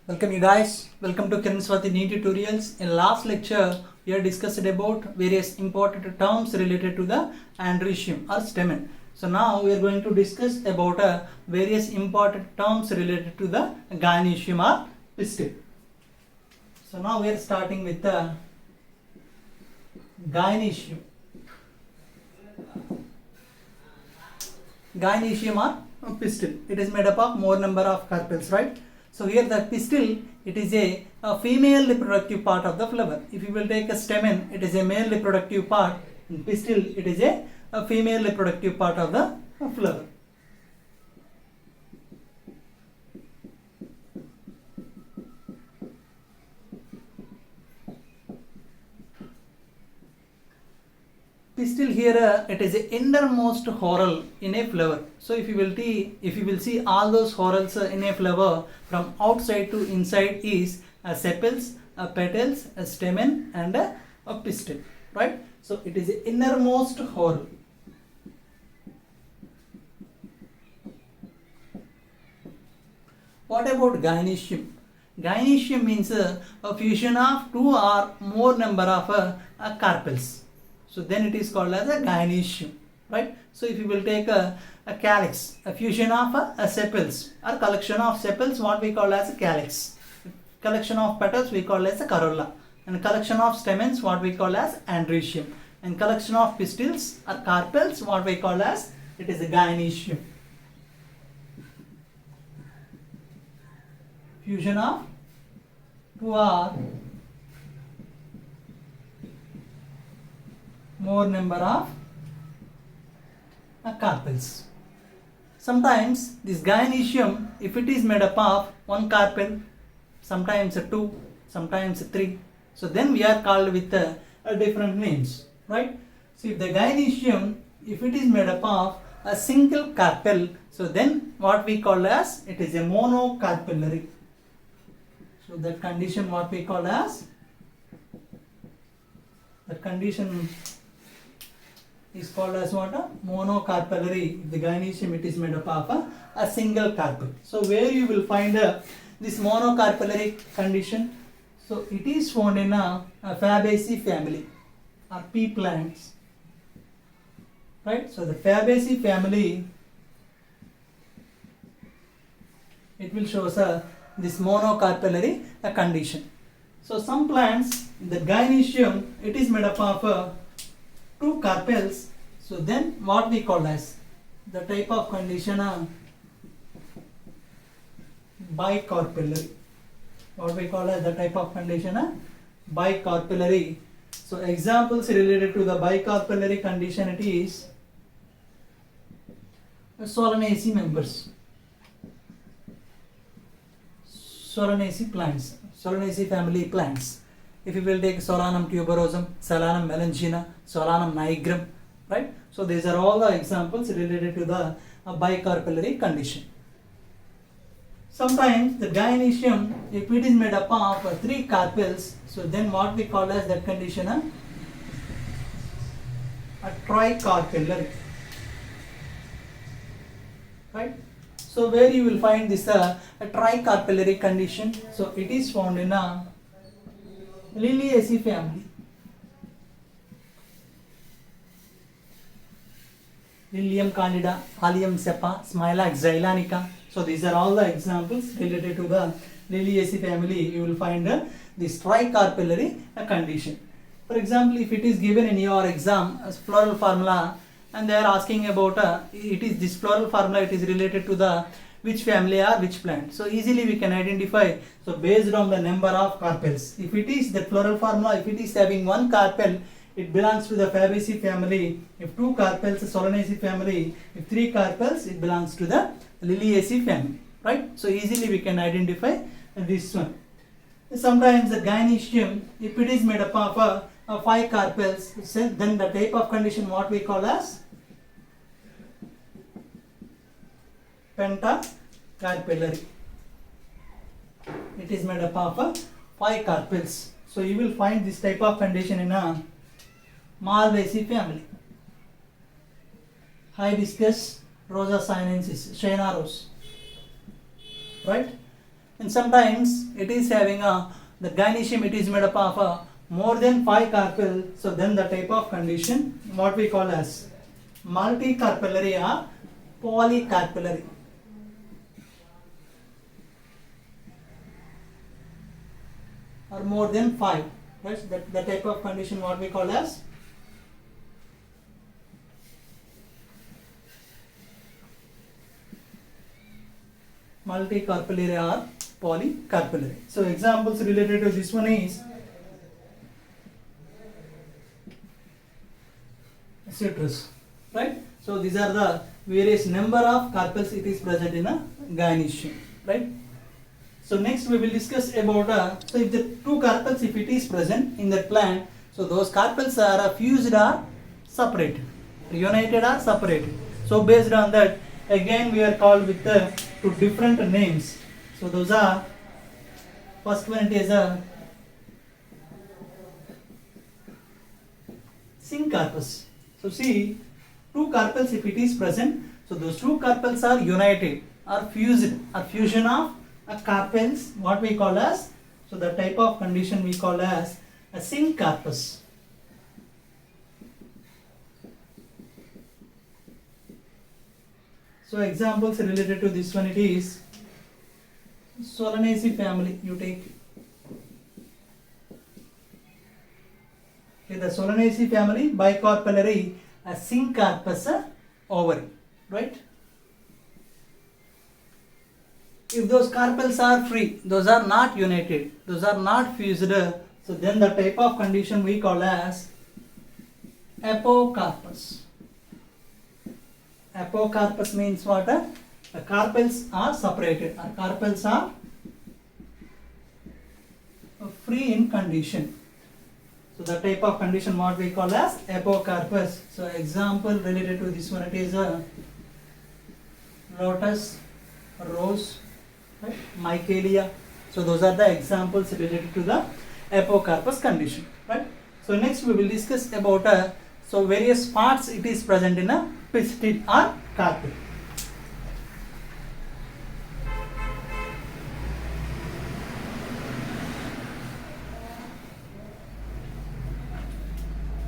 Welcome you guys. Welcome to Kiran Swati Knee Tutorials. In last lecture, we have discussed about various important terms related to the androecium or stamen. So now we are going to discuss about various important terms related to the gynoecium or pistil. So now we are starting with the gynoecium. Gynoecium or pistil. It is made up of more number of carpels, right? So here the pistil, it is a female reproductive part of the flower. If you will take a stamen, it is a male reproductive part. In pistil, it is a female reproductive part of the flower. Pistil here it is a innermost whorl in a flower. So if you will see all those whorls in a flower from outside to inside is sepals, petals, a stamen and a pistil, right? So it is a innermost whorl. What about gynoecium? Gynoecium means a fusion of two or more number of carpels. So then it is called as a gynoecium, right? So if you will take a calyx, a fusion of sepals or collection of sepals, what we call as a calyx. Collection of petals we call as a corolla, and collection of stamens what we call as androecium, and collection of pistils or carpels what we call as it is a gynoecium. Fusion of two or more number of carpels. Sometimes this gynoecium, if it is made up of one carpel, sometimes two, sometimes three, so then we are called with different names, right? So if the gynoecium, if it is made up of a single carpel, so then what we call as it is a monocarpellary. So that condition what we call as, that condition is called as what? A monocarpellary. The gynoecium it is made up of a single carpel. So where you will find this monocarpellary condition? So it is found in a Fabaceae family or pea plants, right? So the Fabaceae family, it will show us this monocarpellary condition. So some plants, the gynoecium, it is made up of two carpels. So then what we call as the type of condition bicarpellary. What we call as the type of condition bicarpellary. So examples related to the bicarpellary condition, it is Solanaceae members, Solanaceae plants, Solanaceae family plants. If you will take Solanum tuberosum, Solanum melangina, Solanum nigrum, right? So these are all the examples related to the bicarpellary condition. Sometimes the gynoecium, if it is made up of three carpels, so then what we call as that condition a tricarpellary, right? So where you will find this a tricarpellary condition? So it is found in a Liliaceae family. Lilium candida, Allium cepa, Smilax xylanica. So these are all the examples related to the Liliaceae family. You will find this tricarpellary condition. For example, if it is given in your exam as floral formula, and they are asking about it is this floral formula, it is related to the which family or which plant. So easily we can identify. So based on the number of carpels, if it is the floral formula, if it is having one carpel, it belongs to the Fabaceae family. If two carpels, Solanaceae family. If three carpels, it belongs to the Liliaceae family, right? So easily we can identify this one. Sometimes the gynoecium, if it is made up of five carpels, then the type of condition what we call as pentacarpellary. It is made up of five carpels. So you will find this type of condition in a Malvaceae family. Hibiscus rosa sinensis, China rose, right? and sometimes it is having a the gynoecium, it is made up of more than 5 carpel. So then the type of condition what we call as multicarpellary or polycarpellary. Or more than 5, right? That the type of condition what we call as multicarpellary or polycarpellary. So examples related to this one is citrus, right? So these are the various number of carpels it is present in a gynoecium, right? So next we will discuss about so if the 2 carpels if it is present in that plant, so those carpels are fused or separated, united or separated. So based on that, again we are called with 2 different names. So those are, first one it is a syncarpus. So see, 2 carpels if it is present, so those 2 carpels are united or fused or fusion of carpels, what we call as, so the type of condition we call as a syncarpus. So examples related to this one it is Solanaceae family. You take the Solanaceae family, bicarpellary, a syncarpus ovary, right? If those carpels are free, those are not united, those are not fused, so then the type of condition we call as apocarpus. Apocarpus means what? The carpels are separated, or carpels are free in condition. So the type of condition what we call as apocarpus. So example related to this one it is a lotus, rose, right? Michaelia. So those are the examples related to the apocarpus condition, right? So next we will discuss about so various parts it is present in a pistil or carpel.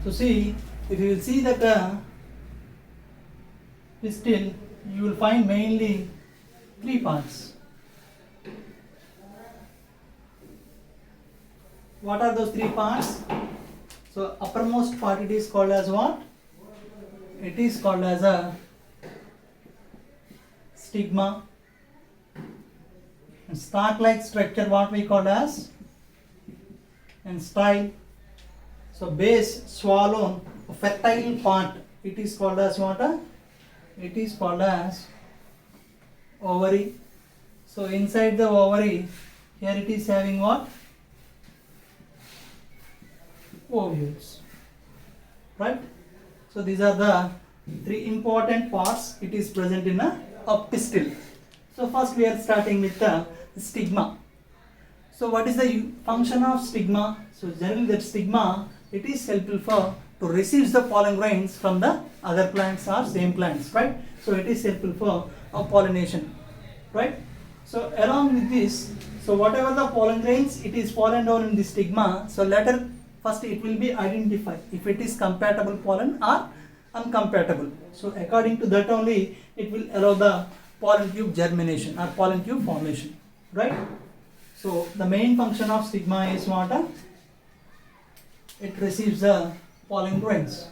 So see, if you will see that pistil, you will find mainly 3 parts. What are those 3 parts? So uppermost part it is called as what? It is called as a stigma. And stalk-like structure what we call as and style. So base, swallow, fertile part it is called as what? It is called as ovary. So inside the ovary, here it is having what? Ovules, right? So these are the 3 important parts it is present in a pistil. So first we are starting with the stigma. So what is the function of stigma? So generally that stigma it is helpful for to receive the pollen grains from the other plants or same plants, right? So it is helpful for pollination, right? So along with this, so whatever the pollen grains it is fallen down in the stigma, so later first it will be identified if it is compatible pollen or uncompatible. So according to that only it will allow the pollen tube germination or pollen tube formation, right? So the main function of stigma is what? It receives the pollen grains.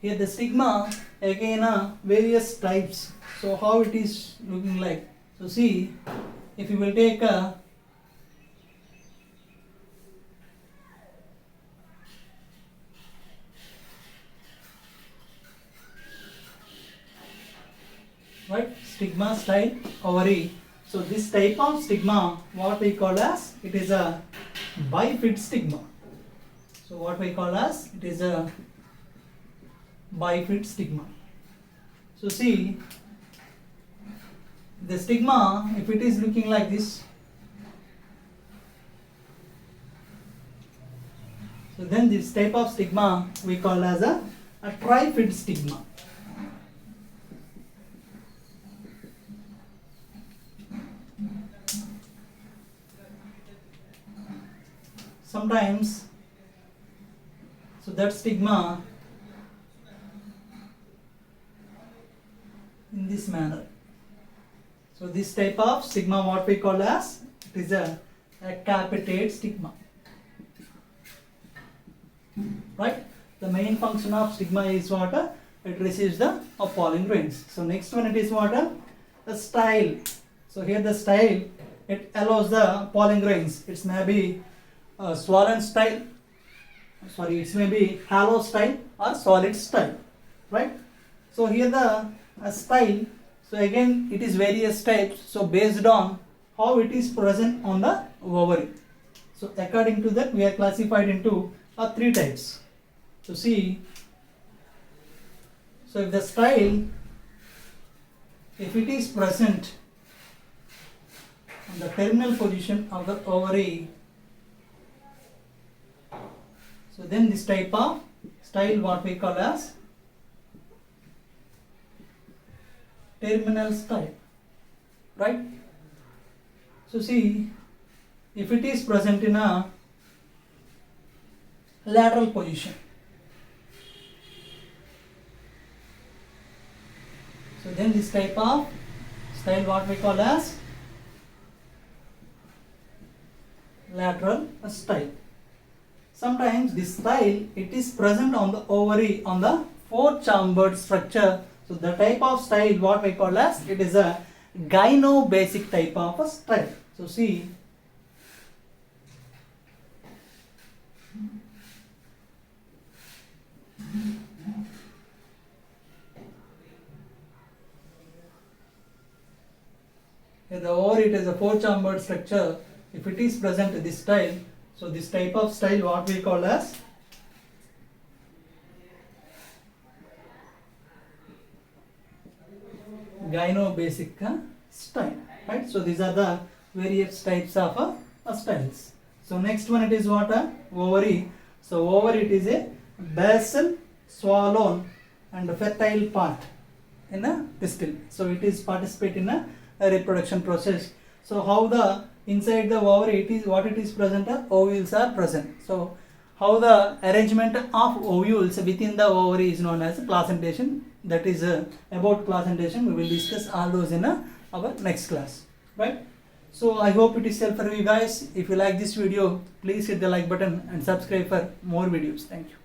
Here the stigma again various types. So how it is looking like? So see, if you will take a right stigma style ovary. So this type of stigma what we call as it is a bifid stigma. So what we call as it is a bifid stigma. So see the stigma if it is looking like this, so then this type of stigma we call as a a trifid stigma. Sometimes, so that stigma in this manner. So this type of stigma, what we call as, it is a capitate stigma, right? The main function of stigma is what? It receives the pollen grains. So next one, it is what? The style. So here the style, it allows the pollen grains. It may be swollen style, sorry, it may be hollow style or solid style, right? So here the style, so again it is various types, so based on how it is present on the ovary. So according to that, we are classified into 3 types. So see, so if the style, if it is present on the terminal position of the ovary, so then this type of style, what we call as terminal style, right? So see, if it is present in a lateral position, so then this type of style, what we call as lateral style. Sometimes this style, it is present on the ovary on the 4-chambered structure. So the type of style, what we call as, it is a gynobasic type of a style. So see, here the ovary, it is a 4-chambered structure. If it is present in this style, so this type of style, what we call as gynobasic style, right? So these are the various types of styles. So next one, it is what? Ovary. So ovary, it is a basal, swollen and fertile part in a pistil. So it is participate in a reproduction process. So how the inside the ovary, it is what it is present, ovules are present. So how the arrangement of ovules within the ovary is known as placentation. That is about placentation. We will discuss all those in our next class, right? So I hope it is helpful for you guys. If you like this video, please hit the like button and subscribe for more videos. Thank you.